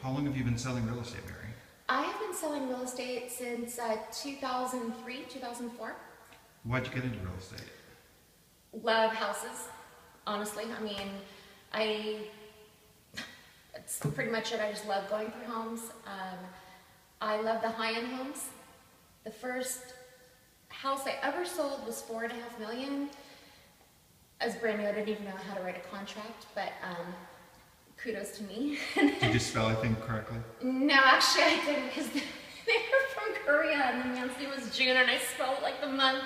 How long have you been selling real estate, Mary? I have been selling real estate since 2003, 2004. Why'd you get into real estate? Love houses, honestly. I mean, that's pretty much it. I just love going through homes. I love the high-end homes. The first house I ever sold was $4.5 million. I was brand new. I didn't even know how to write a contract, but kudos to me. Did you spell everything correctly? No, actually I didn't, because they were from Korea and the man's name was June and I spelled it like the month.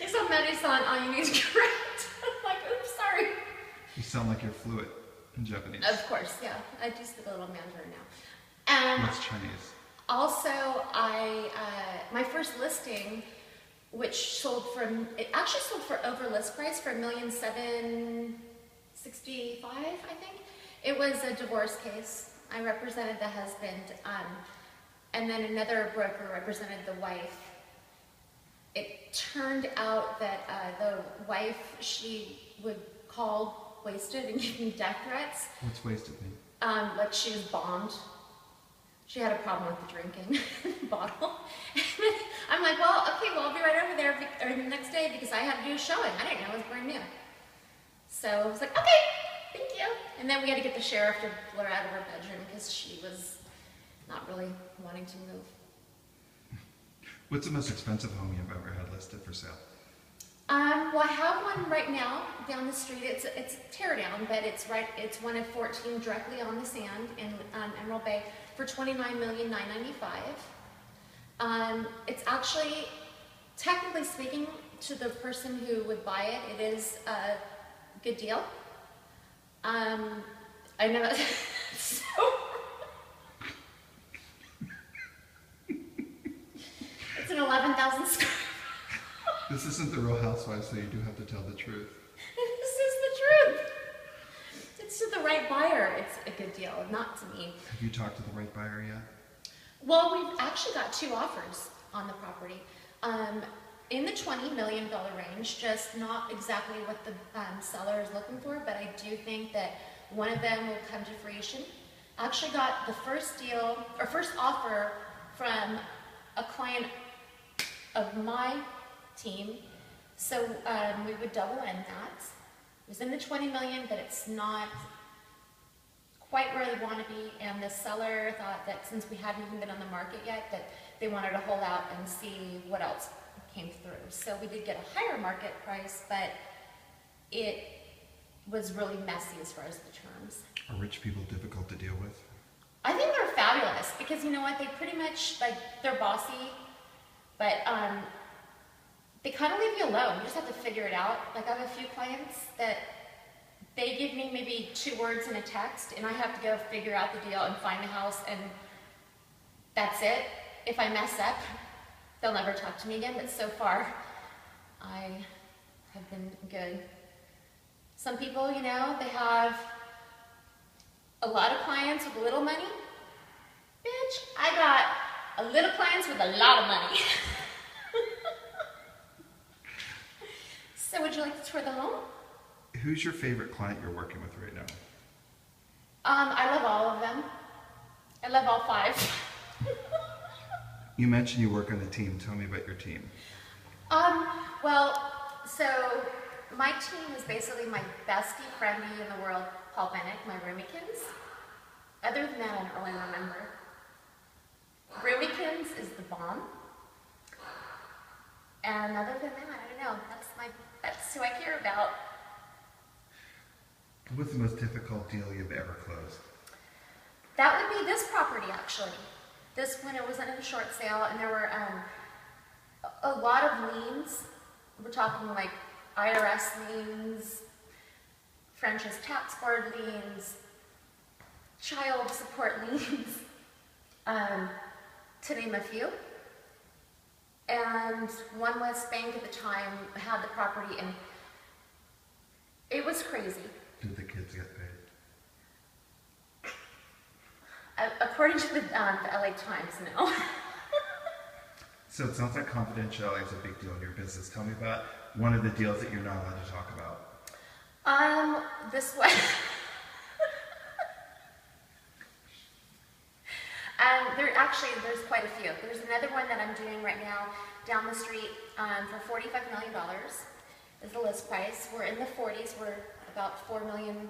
They saw Mary-san, all you need is correct. I'm like, oops, sorry. You sound like you're fluent in Japanese. Of course, yeah. I do speak a little Mandarin now. What's Chinese? Also, my first listing, which sold for, it actually sold for over list price for $1,765,000, I think. It was a divorce case. I represented the husband, and then another broker represented the wife. It turned out that the wife, she would call wasted and give me death threats. What's wasted mean? Like she was bombed. She had a problem with the drinking bottle. I'm like, well, okay, well, I'll be right over there the next day because I had to do a showing. I didn't know it was brand new. So I was like, okay, thank you. And then we had to get the sheriff to pull her out of her bedroom because she was not really wanting to move. What's the most expensive home you've ever had listed for sale? Well, I have one right now down the street. It's a tear down, but it's one of 14 directly on the sand in Emerald Bay for $29,995,000. It's actually, technically speaking, to the person who would buy it, it is a good deal. I know that's so. It's an 11,000 square. This isn't the Real Housewives, so you do have to tell the truth. This is the truth. It's to the right buyer. It's a good deal, not to me. Have you talked to the right buyer yet? Well, we've actually got 2 offers on the property. In the $20 million range, just not exactly what the seller is looking for, but I do think that one of them will come to fruition. I actually got the first offer from a client of my team, so we would double in that. It was in the $20 million, but it's not quite where they want to be, and the seller thought that since we hadn't even been on the market yet, that they wanted to hold out and see what else came through. So we did get a higher market price, but it was really messy as far as the terms. Are rich people difficult to deal with? I think they're fabulous because you know what, they pretty much, like, they're bossy, but they kind of leave you alone. You just have to figure it out. Like, I have a few clients that they give me maybe 2 words in a text, and I have to go figure out the deal and find the house, and that's it. If I mess up, they'll never talk to me again, but so far, I have been good. Some people, you know, they have a lot of clients with a little money. Bitch, I got a little clients with a lot of money. So would you like to tour the home? Who's your favorite client you're working with right now? I love all of them. I love all 5. You mentioned you work on a team. Tell me about your team. Well, so my team is basically my bestie friendly in the world, Paul Bennett, my roomykins. Other than that, I don't really remember. Roomykins is the bomb. And other than that, I don't know. That's who I care about. What's the most difficult deal you've ever closed? That would be this property, actually. This one, it was in a short sale, and there were a lot of liens. We're talking like IRS liens, French's tax board liens, child support liens, to name a few. And one West Bank at the time had the property, and it was crazy. Did the kids get paid? According to the LA Times, no. So it sounds like confidentiality is a big deal in your business. Tell me about one of the deals that you're not allowed to talk about. This one. there's quite a few. There's another one that I'm doing right now down the street for $45 million is the list price. We're in the 40s. We're about $4 million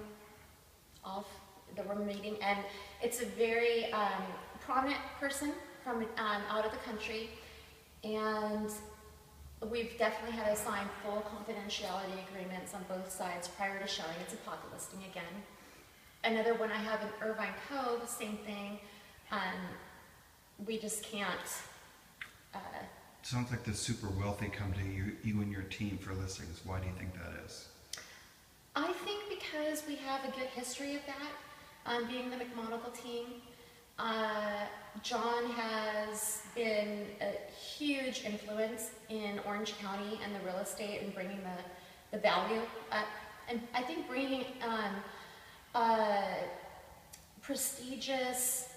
off that we're meeting, and it's a very prominent person from out of the country, and we've definitely had to sign full confidentiality agreements on both sides prior to showing. It's a pocket listing again. Another one I have in Irvine Cove, same thing. We just can't. Sounds like the super wealthy come to you and your team for listings. Why do you think that is? I think because we have a good history of that, being the McMonagle team. John has been a huge influence in Orange County and the real estate and bringing the value up. And I think bringing prestigious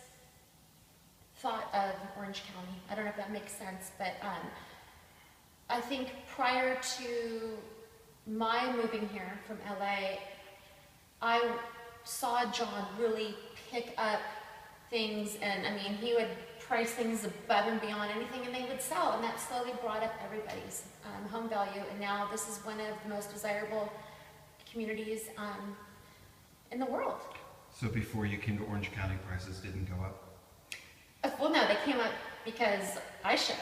thought of Orange County. I don't know if that makes sense, but I think prior to my moving here from LA, I saw John really pick up things, and I mean, he would price things above and beyond anything, and they would sell, and that slowly brought up everybody's home value, and now this is one of the most desirable communities in the world. So before you came to Orange County, prices didn't go up? Well, no, they came up because I showed up.